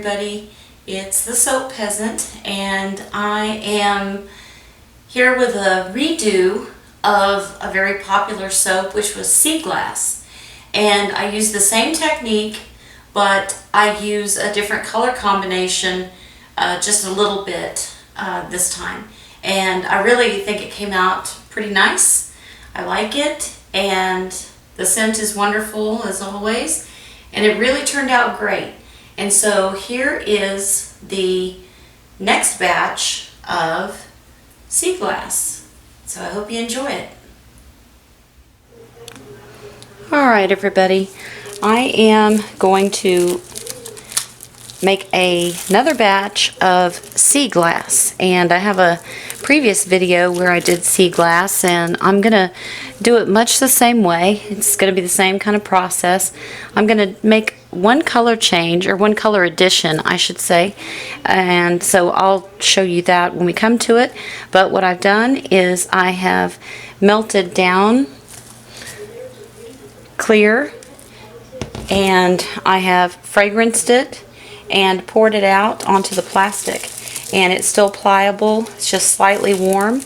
everybody, it's the Soap Peasant, and I am here with a redo of a very popular soap, which was sea glass. And I use the same technique, but I use a different color combination just a little bit this time. And I really think it came out pretty nice. I like it, and the scent is wonderful as always, and it really turned out great. And so here is the next batch of sea glass. So I hope you enjoy it. Alright everybody, I am going to make another batch of sea glass, and I have a previous video where I did sea glass, and I'm gonna do it much the same way. It's gonna be the same kind of process. I'm gonna make one color change, or one color addition I should say, and so I'll show you that when we come to it. But what I've done is I have melted down clear, and I have fragranced it and poured it out onto the plastic, and it's still pliable. It's just slightly warm.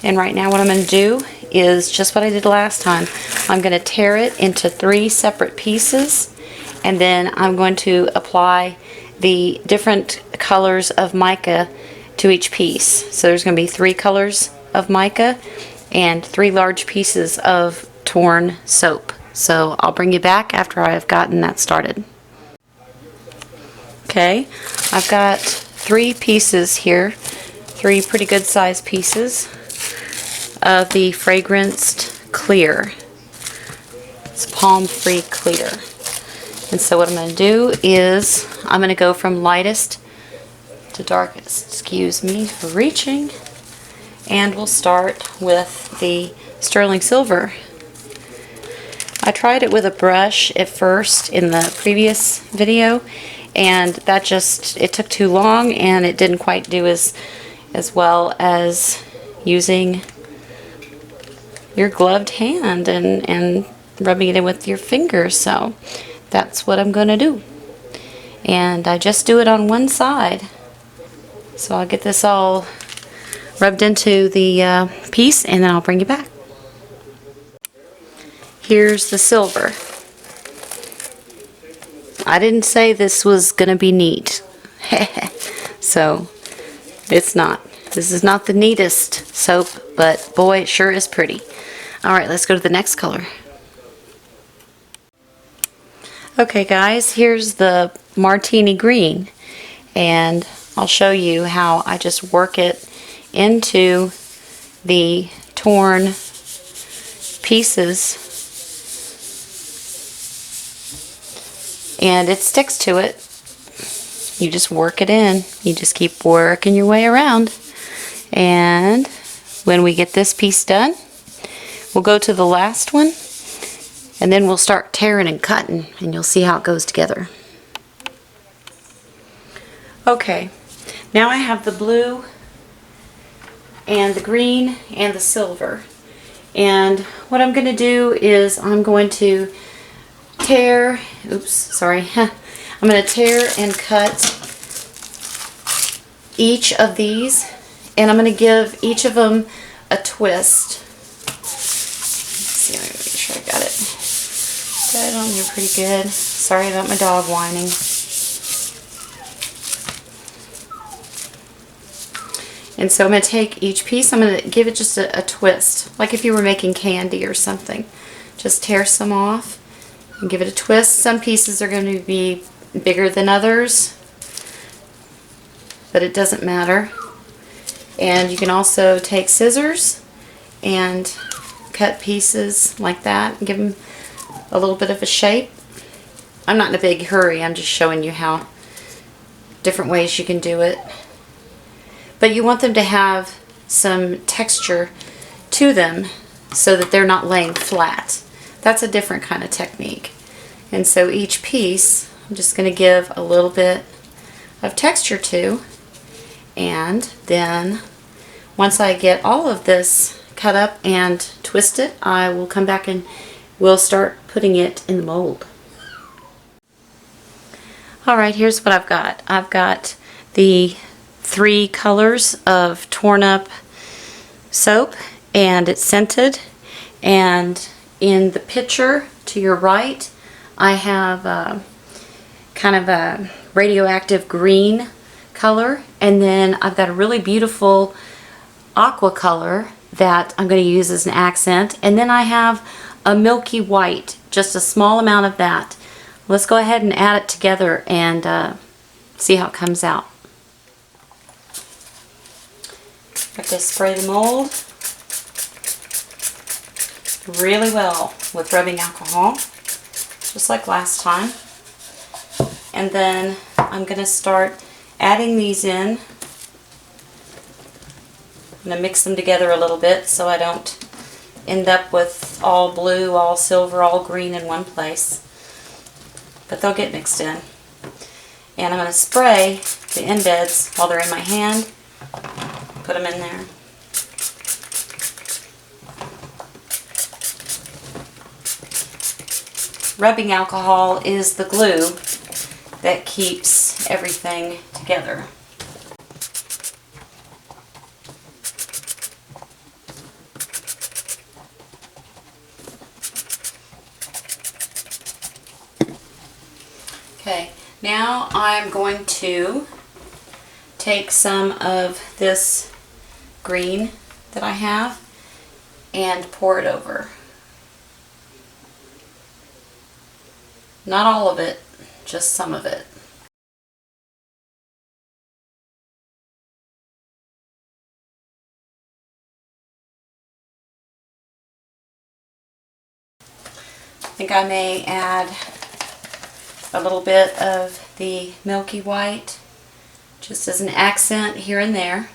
And right now what I'm going to do is just what I did last time. I'm going to tear it into 3 separate pieces, and then I'm going to apply the different colors of mica to each piece. So there's going to be 3 colors of mica and 3 large pieces of torn soap. So I'll bring you back after I've gotten that started. Okay, I've got 3 pieces here, 3 pretty good sized pieces of the fragranced clear. It's palm-free clear. And so what I'm going to do is I'm going to go from lightest to darkest. Excuse me for reaching. And we'll start with the sterling silver. I tried it with a brush at first in the previous video, and that it took too long, and it didn't quite do as well as using your gloved hand and rubbing it in with your fingers. So that's what I'm going to do. And I just do it on one side. So I'll get this all rubbed into the piece, and then I'll bring you back. Here's the silver. I didn't say this was going to be neat. So it's not. This is not the neatest soap, but boy, it sure is pretty. Alright, let's go to the next color. Okay guys, here's the Martini Green, and I'll show you how I just work it into the torn pieces, and it sticks to it. You just work it in. You just keep working your way around, and when we get this piece done, we'll go to the last one, and then we'll start tearing and cutting, and you'll see how it goes together. Okay, now I have the blue and the green and the silver, and what I'm going to do is I'm going to tear, I'm going to tear and cut each of these, and I'm going to give each of them a twist. Let's see, let me make sure I got it. Got it on here pretty good. Sorry about my dog whining. And so I'm going to take each piece, I'm going to give it just a twist, like if you were making candy or something. Just tear some off and give it a twist. Some pieces are going to be bigger than others, but it doesn't matter. And you can also take scissors and cut pieces like that and give them a little bit of a shape. I'm not in a big hurry, I'm just showing you how different ways you can do it. But you want them to have some texture to them so that they're not laying flat. That's a different kind of technique. And so each piece I'm just going to give a little bit of texture to, and then once I get all of this cut up and twisted, I will come back and we'll start putting it in the mold. Alright, here's what I've got. I've got the 3 colors of torn up soap, and it's scented. And in the picture to your right, I have kind of a radioactive green color, and then I've got a really beautiful aqua color that I'm going to use as an accent, and then I have a milky white, just a small amount of that. Let's go ahead and add it together and see how it comes out. I'm going to spray the mold really well with rubbing alcohol, just like last time. And then I'm going to start adding these in. I'm going to mix them together a little bit so I don't end up with all blue, all silver, all green in one place. But they'll get mixed in. And I'm going to spray the embeds while they're in my hand. Put them in there. Rubbing alcohol is the glue that keeps everything together. Okay, now I'm going to take some of this green that I have and pour it over. Not all of it, just some of it. I think I may add a little bit of the milky white just as an accent here and there.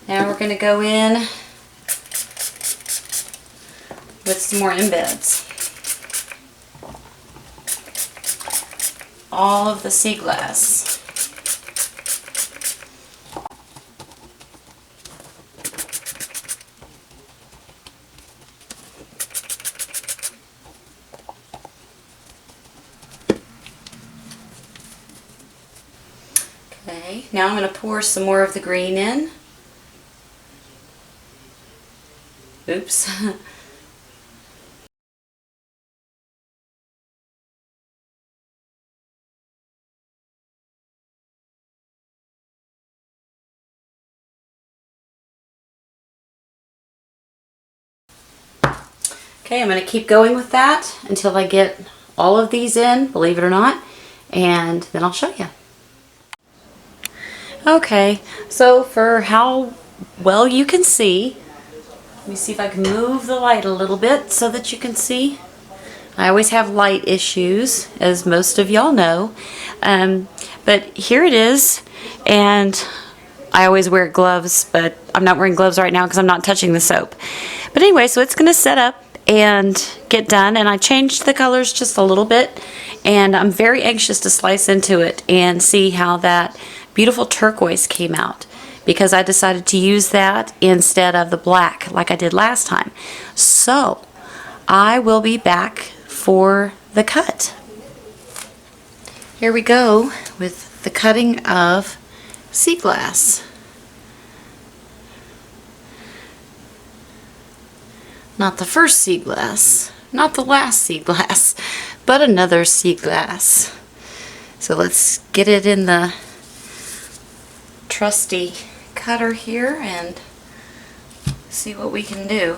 Now we're going to go in with some more embeds. All of the sea glass. Okay, now I'm going to pour some more of the green in. Oops. Okay, I'm going to keep going with that until I get all of these in, believe it or not, and then I'll show you. Okay, so for how well you can see, let me see if I can move the light a little bit so that you can see. I always have light issues, as most of y'all know, but here it is, and I always wear gloves, but I'm not wearing gloves right now because I'm not touching the soap. But anyway, so it's going to set up and get done, and I changed the colors just a little bit, and I'm very anxious to slice into it and see how that beautiful turquoise came out, because I decided to use that instead of the black like I did last time. So I will be back for the cut. Here we go with the cutting of sea glass. Not the first sea glass, not the last sea glass, but another sea glass. So let's get it in the trusty cutter here and see what we can do.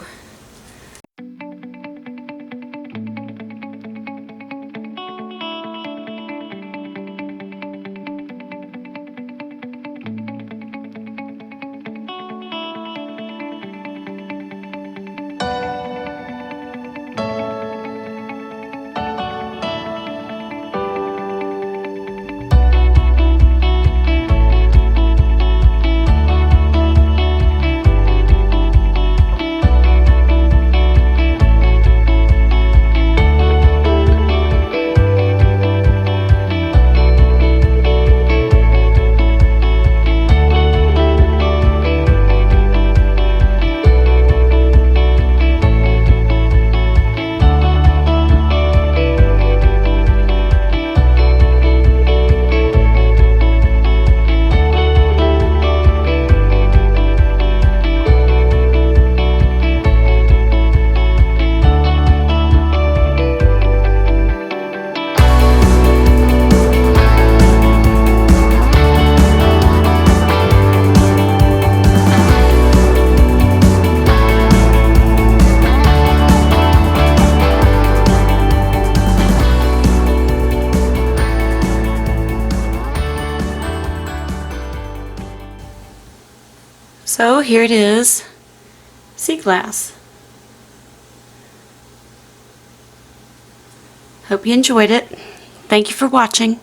So here it is, sea glass. Hope you enjoyed it. Thank you for watching.